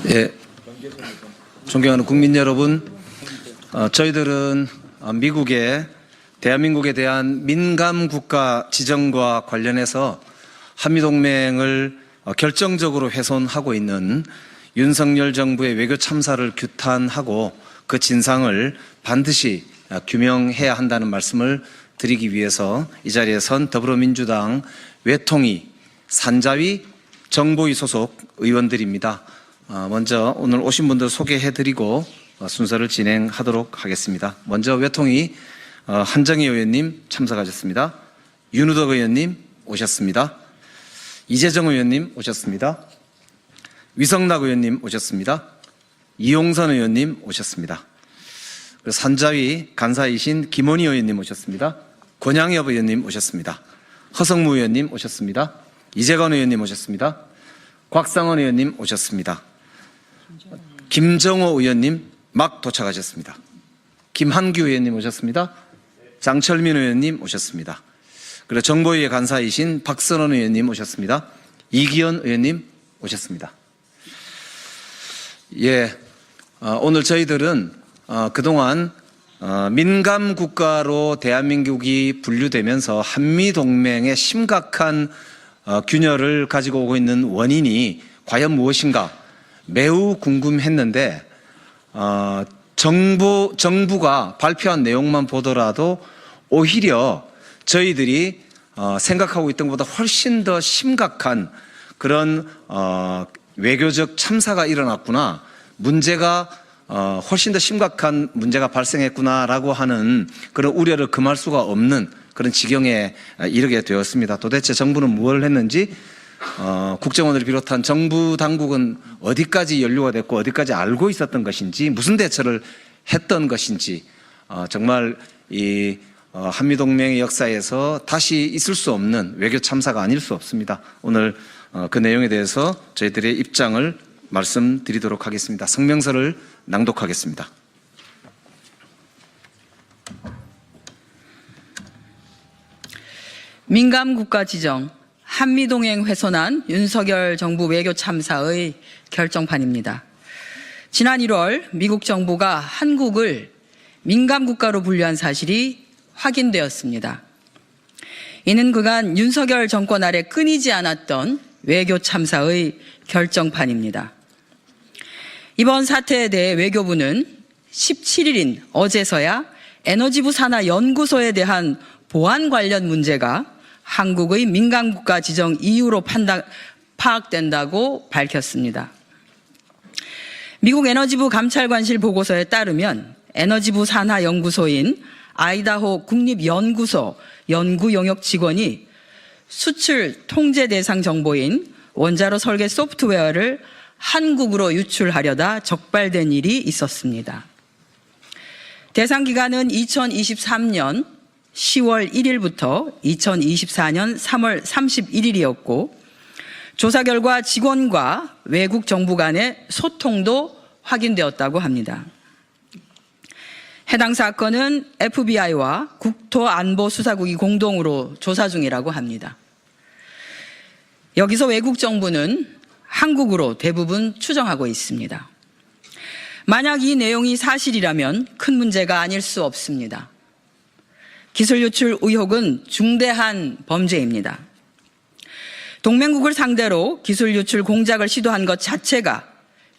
예, 존경하는 국민 여러분, 저희들은 대한민국에 대한 민감 국가 지정과 관련해서 한미동맹을 결정적으로 훼손하고 있는 윤석열 정부의 외교 참사를 규탄하고 그 진상을 반드시 규명해야 한다는 말씀을 드리기 위해서 이 자리에 선 더불어민주당 외통위, 산자위, 정보위 소속 의원들입니다. 먼저 오늘 오신 분들 소개해드리고 순서를 진행하도록 하겠습니다. 먼저 외통위 한정희 의원님 참석하셨습니다. 윤우덕 의원님 오셨습니다. 이재정 의원님 오셨습니다. 위성락 의원님 오셨습니다. 이용선 의원님 오셨습니다. 산자위 간사이신 김원희 의원님 오셨습니다. 권양엽 의원님 오셨습니다. 허성무 의원님 오셨습니다. 이재건 의원님 오셨습니다. 곽상원 의원님 오셨습니다. 김정호 의원님 막 도착하셨습니다. 김한규 의원님 오셨습니다. 장철민 의원님 오셨습니다. 그리고 정보위의 간사이신 박선원 의원님 오셨습니다. 이기현 의원님 오셨습니다. 예, 오늘 저희들은 그동안 민감 국가로 대한민국이 분류되면서 한미동맹의 심각한 균열을 가지고 오고 있는 원인이 과연 무엇인가 매우 궁금했는데 정부가 발표한 내용만 보더라도 오히려 저희들이 생각하고 있던 것보다 훨씬 더 심각한 그런 외교적 참사가 일어났구나, 문제가 훨씬 더 심각한 문제가 발생했구나라고 하는 그런 우려를 금할 수가 없는 그런 지경에 이르게 되었습니다. 도대체 정부는 무엇을 했는지, 국정원을 비롯한 정부 당국은 어디까지 연루가 됐고 어디까지 알고 있었던 것인지, 무슨 대처를 했던 것인지, 정말 이 한미동맹의 역사에서 다시 있을 수 없는 외교 참사가 아닐 수 없습니다. 오늘 그 내용에 대해서 저희들의 입장을 말씀드리도록 하겠습니다. 성명서를 낭독하겠습니다. 민감 국가 지정, 한미동맹 훼손한 윤석열 정부 외교 참사의 결정판입니다. 지난 1월 미국 정부가 한국을 민감 국가로 분류한 사실이 확인되었습니다. 이는 그간 윤석열 정권 아래 끊이지 않았던 외교 참사의 결정판입니다. 이번 사태에 대해 외교부는 17일인 어제서야 에너지부 산하 연구소에 대한 보안 관련 문제가 한국의 민감국가 지정 이유로 파악된다고 밝혔습니다. 미국 에너지부 감찰관실 보고서에 따르면 에너지부 산하 연구소인 아이다호 국립연구소 연구 영역 직원이 수출 통제 대상 정보인 원자로 설계 소프트웨어를 한국으로 유출하려다 적발된 일이 있었습니다. 대상 기간은 2023년 10월 1일부터 2024년 3월 31일이었고 조사 결과 직원과 외국 정부 간의 소통도 확인되었다고 합니다. 해당 사건은 FBI와 국토안보수사국이 공동으로 조사 중이라고 합니다. 여기서 외국 정부는 한국으로 대부분 추정하고 있습니다. 만약 이 내용이 사실이라면 큰 문제가 아닐 수 없습니다. 기술 유출 의혹은 중대한 범죄입니다. 동맹국을 상대로 기술 유출 공작을 시도한 것 자체가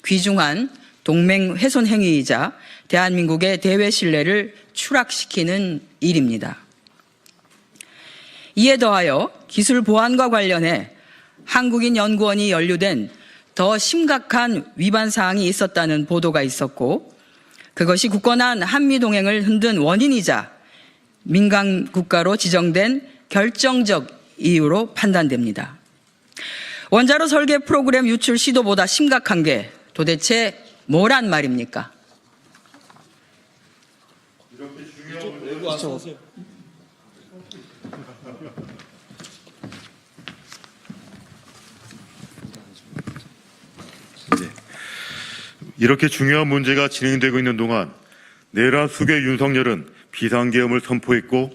귀중한 동맹 훼손 행위이자 대한민국의 대외 신뢰를 추락시키는 일입니다. 이에 더하여 기술 보안과 관련해 한국인 연구원이 연루된 더 심각한 위반 사항이 있었다는 보도가 있었고, 그것이 굳건한 한미동맹을 흔든 원인이자 민감 국가로 지정된 결정적 이유로 판단됩니다. 원자로 설계 프로그램 유출 시도보다 심각한 게 도대체 뭐란 말입니까? 이렇게 중요한 외부 안 써세요. 이렇게 중요한 문제가 진행되고 있는 동안 내라 수계 윤석열은 비상계엄을 선포했고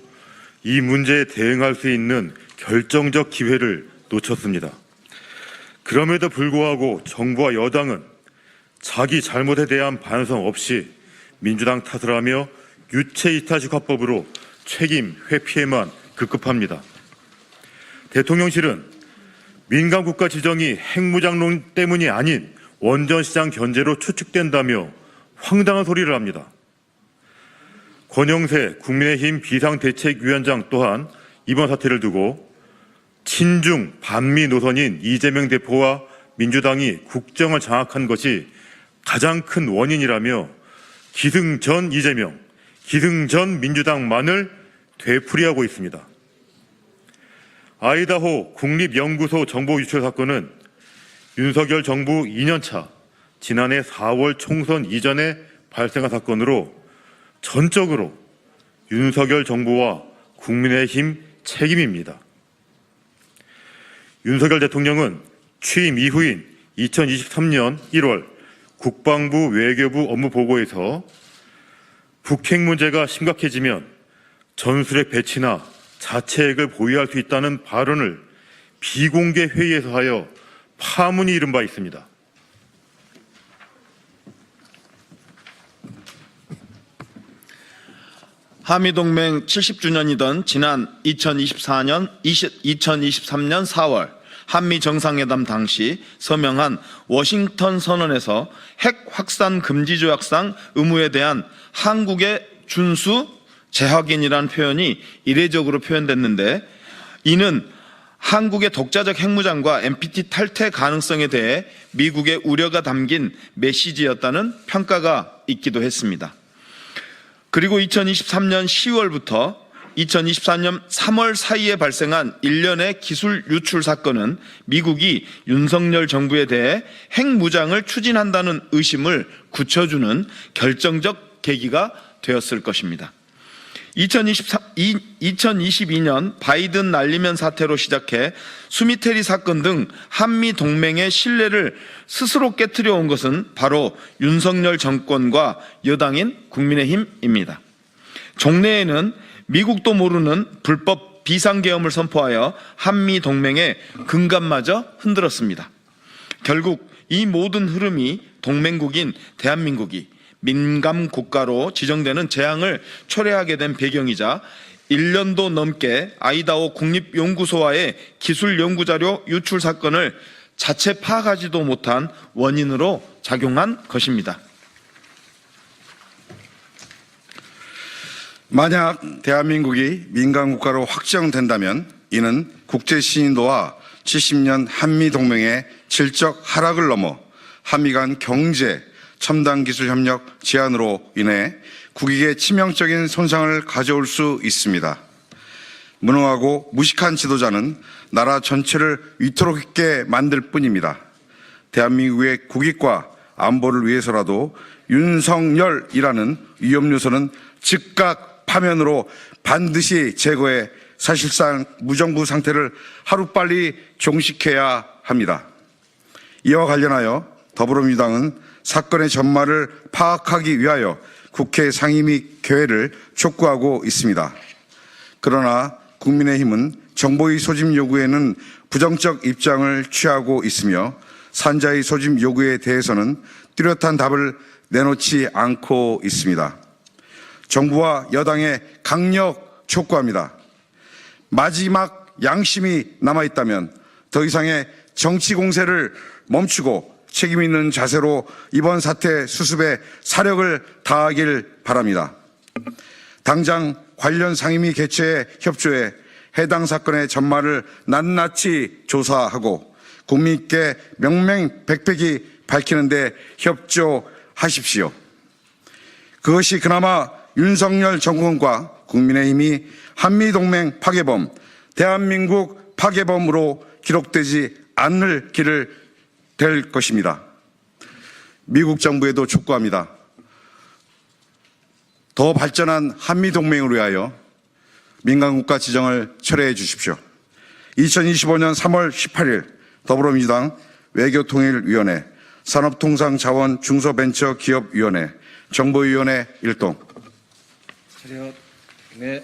이 문제에 대응할 수 있는 결정적 기회를 놓쳤습니다. 그럼에도 불구하고 정부와 여당은 자기 잘못에 대한 반성 없이 민주당 탓을 하며 유체이타식 화법으로 책임 회피에만 급급합니다. 대통령실은 민간국가 지정이 핵무장론 때문이 아닌 원전시장 견제로 추측된다며 황당한 소리를 합니다. 권영세 국민의힘 비상대책위원장 또한 이번 사태를 두고 친중 반미 노선인 이재명 대표와 민주당이 국정을 장악한 것이 가장 큰 원인이라며 기승전 이재명, 기승전 민주당만을 되풀이하고 있습니다. 아이다호 국립연구소 정보 유출 사건은 윤석열 정부 2년차 지난해 4월 총선 이전에 발생한 사건으로 전적으로 윤석열 정부와 국민의힘 책임입니다. 윤석열 대통령은 취임 이후인 2023년 1월 국방부 외교부 업무보고에서 북핵 문제가 심각해지면 전술핵 배치나 자체핵을 보유할 수 있다는 발언을 비공개 회의에서 하여 파문이 일은 바 있습니다. 한미동맹 70주년이던 지난 2023년 4월 한미 정상회담 당시 서명한 워싱턴 선언에서 핵 확산 금지 조약상 의무에 대한 한국의 준수 재확인이라는 표현이 이례적으로 표현됐는데, 이는 한국의 독자적 핵무장과 NPT 탈퇴 가능성에 대해 미국의 우려가 담긴 메시지였다는 평가가 있기도 했습니다. 그리고 2023년 10월부터 2024년 3월 사이에 발생한 일련의 기술 유출 사건은 미국이 윤석열 정부에 대해 핵무장을 추진한다는 의심을 굳혀주는 결정적 계기가 되었을 것입니다. 2022년 바이든 날리면 사태로 시작해 수미테리 사건 등 한미 동맹의 신뢰를 스스로 깨트려 온 것은 바로 윤석열 정권과 여당인 국민의힘입니다. 종래에는 미국도 모르는 불법 비상계엄을 선포하여 한미 동맹의 근간마저 흔들었습니다. 결국 이 모든 흐름이 동맹국인 대한민국이 민감 국가로 지정되는 재앙을 초래하게 된 배경이자 1년도 넘게 아이다호 국립연구소와의 기술 연구자료 유출 사건을 자체 파악하지도 못한 원인으로 작용한 것입니다. 만약 대한민국이 민간국가로 확정된다면 이는 국제신인도와 70년 한미동맹의 질적 하락을 넘어 한미 간 경제, 첨단 기술 협력 제한으로 인해 국익에 치명적인 손상을 가져올 수 있습니다. 무능하고 무식한 지도자는 나라 전체를 위태롭게 만들 뿐입니다. 대한민국의 국익과 안보를 위해서라도 윤석열이라는 위험 요소는 즉각 파면으로 반드시 제거해 사실상 무정부 상태를 하루빨리 종식해야 합니다. 이와 관련하여 더불어민주당은 사건의 전말을 파악하기 위하여 국회 상임 및 개회를 촉구하고 있습니다. 그러나 국민의힘은 정보의 소집 요구에는 부정적 입장을 취하고 있으며 산자의 소집 요구에 대해서는 뚜렷한 답을 내놓지 않고 있습니다. 정부와 여당에 강력 촉구합니다. 마지막 양심이 남아있다면 더 이상의 정치 공세를 멈추고 책임 있는 자세로 이번 사태 수습에 사력을 다하길 바랍니다. 당장 관련 상임위 개최에 협조해 해당 사건의 전말을 낱낱이 조사하고 국민께 명명백백히 밝히는 데 협조하십시오. 그것이 그나마 윤석열 정권과 국민의힘이 한미동맹 파괴범, 대한민국 파괴범으로 기록되지 않을 길을 될 것입니다. 미국 정부에도 촉구합니다. 더 발전한 한미동맹을 위하여 민간국가 지정을 철회해 주십시오. 2025년 3월 18일 더불어민주당 외교통일위원회, 산업통상자원 중소벤처기업위원회, 정보위원회 일동. 차렷. 네.